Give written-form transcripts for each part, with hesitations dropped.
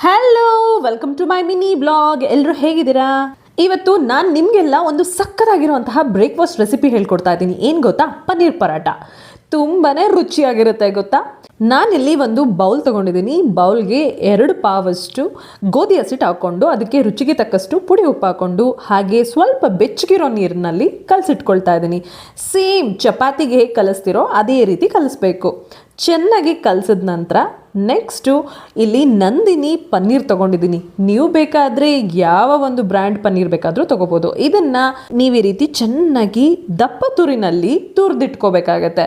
Hello, welcome to my mini blog. ಎಲ್ಲರೂ ಹೇಗಿದ್ದೀರಾ? ಇವತ್ತು ನಾನು ನಿಮಗೆಲ್ಲ ಒಂದು ಸಕ್ಕತ್ತಾಗಿರುವಂತಹ ಬ್ರೇಕ್ಫಾಸ್ಟ್ ರೆಸಿಪಿ ಹೇಳ್ಕೊಡ್ತಾ ಇದ್ದೀನಿ. ಏನು ಗೊತ್ತಾ? ಪನ್ನೀರ್ ಪರಾಟ. ತುಂಬಾ ರುಚಿಯಾಗಿರುತ್ತೆ ಗೊತ್ತಾ? ನಾನಿಲ್ಲಿ ಒಂದು ಬೌಲ್ ತೊಗೊಂಡಿದ್ದೀನಿ. ಬೌಲ್ಗೆ 2 ಪಾವಷ್ಟು ಗೋಧಿ ಹಸಿಟ್ಟು ಹಾಕ್ಕೊಂಡು ಅದಕ್ಕೆ ರುಚಿಗೆ ತಕ್ಕಷ್ಟು ಪುಡಿ ಉಪ್ಪು ಹಾಕ್ಕೊಂಡು ಹಾಗೆ ಸ್ವಲ್ಪ ಬೆಚ್ಚಗಿರೋ ನೀರಿನಲ್ಲಿ ಕಲಸಿಟ್ಕೊಳ್ತಾ ಇದ್ದೀನಿ. ಸೇಮ್ ಚಪಾತಿಗೆ ಹೇಗೆ ಕಲಿಸ್ತಿರೋ ಅದೇ ರೀತಿ ಕಲಿಸ್ಬೇಕು. ಚೆನ್ನಾಗಿ ಕಲಸಿದ ನಂತರ ನೆಕ್ಸ್ಟು ಇಲ್ಲಿ ನಂದಿನಿ ಪನ್ನೀರ್ ತೊಗೊಂಡಿದ್ದೀನಿ. ನೀವು ಬೇಕಾದರೆ ಯಾವ ಒಂದು ಬ್ರ್ಯಾಂಡ್ ಪನ್ನೀರ್ ಬೇಕಾದರೂ ತೊಗೋಬೋದು. ಇದನ್ನು ನೀವು ಈ ರೀತಿ ಚೆನ್ನಾಗಿ ದಪ್ಪ ತುರಿನಲ್ಲಿ ತುರಿದಿಟ್ಕೋಬೇಕಾಗತ್ತೆ.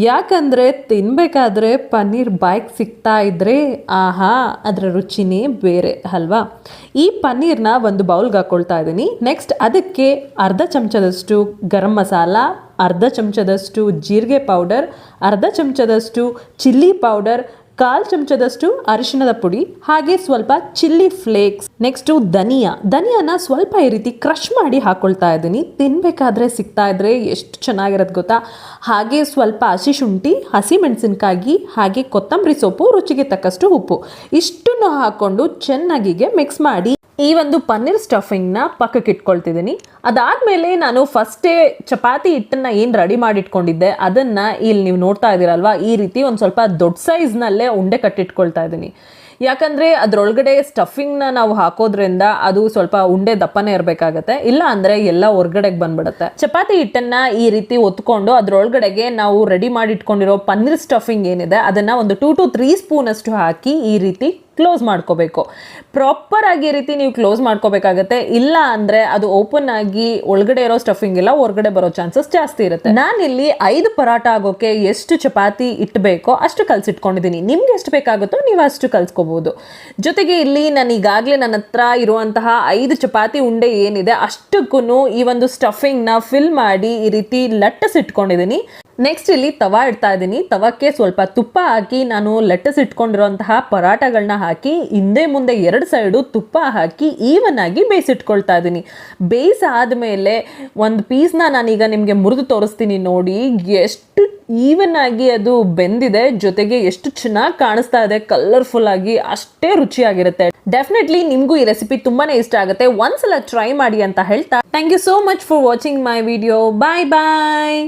ಯಾಕಂದರೆ ತಿನ್ನಬೇಕಾದ್ರೆ ಪನ್ನೀರ್ ಬಾಯ್ಗೆ ಸಿಗ್ತಾ ಇದ್ದರೆ ಆಹಾ, ಅದರ ರುಚಿನೇ ಬೇರೆ ಅಲ್ವಾ? ಈ ಪನ್ನೀರ್ನ ಒಂದು ಬೌಲ್ಗೆ ಹಾಕ್ಕೊಳ್ತಾ ಇದ್ದೀನಿ. ನೆಕ್ಸ್ಟ್ ಅದಕ್ಕೆ ಅರ್ಧ ಚಮಚದಷ್ಟು ಗರಂ ಮಸಾಲ, ಅರ್ಧ ಚಮಚದಷ್ಟು ಜೀರಿಗೆ ಪೌಡರ್, ಅರ್ಧ ಚಮಚದಷ್ಟು ಚಿಲ್ಲಿ ಪೌಡರ್, 1/4 ಚಮಚದಷ್ಟು ಅರಿಶಿಣದ ಪುಡಿ, ಹಾಗೆ ಸ್ವಲ್ಪ ಚಿಲ್ಲಿ ಫ್ಲೇಕ್ಸ್. ನೆಕ್ಸ್ಟು ಧನಿಯಾನ ಸ್ವಲ್ಪ ಈ ರೀತಿ ಕ್ರಷ್ ಮಾಡಿ ಹಾಕ್ಕೊಳ್ತಾ ಇದ್ದೀನಿ. ತಿನ್ನಬೇಕಾದ್ರೆ ಸಿಗ್ತಾ ಇದ್ರೆ ಎಷ್ಟು ಚೆನ್ನಾಗಿರೋದು ಗೊತ್ತಾ? ಹಾಗೆ ಸ್ವಲ್ಪ ಹಸಿ ಶುಂಠಿ, ಹಸಿ ಮೆಣಸಿನ್ಕಾಯಿ, ಹಾಗೆ ಕೊತ್ತಂಬರಿ ಸೊಪ್ಪು, ರುಚಿಗೆ ತಕ್ಕಷ್ಟು ಉಪ್ಪು, ಇಷ್ಟನ್ನು ಹಾಕ್ಕೊಂಡು ಚೆನ್ನಾಗಿಗೆ ಮಿಕ್ಸ್ ಮಾಡಿ ಈ ಒಂದು ಪನ್ನೀರ್ ಸ್ಟಫಿಂಗ್ನ ಪಕ್ಕಕ್ಕೆ ಇಟ್ಕೊಳ್ತಿದ್ದೀನಿ. ಅದಾದಮೇಲೆ ನಾನು ಫಸ್ಟೇ ಚಪಾತಿ ಹಿಟ್ಟನ್ನು ಏನು ರೆಡಿ ಮಾಡಿ ಇಟ್ಕೊಂಡಿದ್ದೆ ಅದನ್ನು ಇಲ್ಲಿ ನೀವು ನೋಡ್ತಾ ಇದ್ದೀರಲ್ವಾ, ಈ ರೀತಿ ಒಂದು ಸ್ವಲ್ಪ ದೊಡ್ಡ ಸೈಜ್ನಲ್ಲೇ ಉಂಡೆ ಕಟ್ಟಿಟ್ಕೊಳ್ತಾ ಇದ್ದೀನಿ. ಯಾಕಂದರೆ ಅದರೊಳಗಡೆ ಸ್ಟಫಿಂಗ್ನ ನಾವು ಹಾಕೋದ್ರಿಂದ ಅದು ಸ್ವಲ್ಪ ಉಂಡೆ ದಪ್ಪನೇ ಇರಬೇಕಾಗತ್ತೆ, ಇಲ್ಲ ಅಂದರೆ ಎಲ್ಲ ಹೊರ್ಗಡೆಗೆ ಬಂದ್ಬಿಡುತ್ತೆ. ಚಪಾತಿ ಹಿಟ್ಟನ್ನು ಈ ರೀತಿ ಒತ್ಕೊಂಡು ಅದರೊಳಗಡೆಗೆ ನಾವು ರೆಡಿ ಮಾಡಿ ಇಟ್ಕೊಂಡಿರೋ ಪನ್ನೀರ್ ಸ್ಟಫಿಂಗ್ ಏನಿದೆ ಅದನ್ನು ಒಂದು 2 to 3 ಸ್ಪೂನ್ ಅಷ್ಟು ಹಾಕಿ ಈ ರೀತಿ ಕ್ಲೋಸ್ ಮಾಡ್ಕೋಬೇಕು. ಪ್ರಾಪರ್ ಆಗಿ ಈ ರೀತಿ ನೀವು ಕ್ಲೋಸ್ ಮಾಡ್ಕೋಬೇಕಾಗತ್ತೆ, ಇಲ್ಲ ಅಂದರೆ ಅದು ಓಪನ್ ಆಗಿ ಒಳಗಡೆ ಇರೋ ಸ್ಟಫಿಂಗ್ ಎಲ್ಲ ಹೊರಗಡೆ ಬರೋ ಚಾನ್ಸಸ್ ಜಾಸ್ತಿ ಇರುತ್ತೆ. ನಾನಿಲ್ಲಿ 5 ಪರಾಟ ಆಗೋಕೆ ಎಷ್ಟು ಚಪಾತಿ ಇಟ್ಟಬೇಕೋ ಅಷ್ಟು ಕಲಸಿಟ್ಕೊಂಡಿದ್ದೀನಿ. ನಿಮ್ಗೆ ಎಷ್ಟು ಬೇಕಾಗುತ್ತೋ ನೀವು ಅಷ್ಟು ಕಲ್ಸ್ಕೋಬಹುದು. ಜೊತೆಗೆ ಇಲ್ಲಿ ನಾನು ಈಗಾಗಲೇ ನನ್ನ ಹತ್ರ ಇರುವಂತಹ 5 ಚಪಾತಿ ಉಂಡೆ ಏನಿದೆ ಅಷ್ಟಕ್ಕೂ ಈ ಒಂದು ಸ್ಟಫಿಂಗ್ನ ಫಿಲ್ ಮಾಡಿ ಈ ರೀತಿ ಲಟ್ಟಿಸಿಟ್ಕೊಂಡಿದ್ದೀನಿ. ನೆಕ್ಸ್ಟ್ ಇಲ್ಲಿ ತವಾ ಇಡ್ತಾ ಇದ್ದೀನಿ. ತವಕ್ಕೆ ಸ್ವಲ್ಪ ತುಪ್ಪ ಹಾಕಿ ನಾನು ಲಟ್ಟಿಸಿಟ್ಕೊಂಡಿರೋಂತಹ ಪರಾಟಗಳನ್ನ ಹಾಕಿ ಹಿಂದೆ ಮುಂದೆ 2 ಸೈಡು ತುಪ್ಪ ಹಾಕಿ ಈವನ್ ಆಗಿ ಬೇಯಿಸಿಟ್ಕೊಳ್ತಾ ಇದ್ದೀನಿ. ಬೇಯಿಸಾದ್ಮೇಲೆ ಒಂದು ಪೀಸ್ನ ನಾನೀಗ ನಿಮಗೆ ಮುರಿದು ತೋರಿಸ್ತೀನಿ ನೋಡಿ. ಎಷ್ಟು ಈವನ್ ಆಗಿ ಅದು ಬೆಂದಿದೆ, ಜೊತೆಗೆ ಎಷ್ಟು ಚೆನ್ನಾಗಿ ಕಾಣಿಸ್ತಾ ಇದೆ ಕಲರ್ಫುಲ್ ಆಗಿ, ಅಷ್ಟೇ ರುಚಿಯಾಗಿರುತ್ತೆ. ಡೆಫಿನೆಟ್ಲಿ ನಿಮಗೂ ಈ ರೆಸಿಪಿ ತುಂಬಾನೇ ಇಷ್ಟ ಆಗುತ್ತೆ. ಒಂದ್ಸಲ ಟ್ರೈ ಮಾಡಿ ಅಂತ ಹೇಳ್ತಾ thank you so much for watching my video. Bye bye.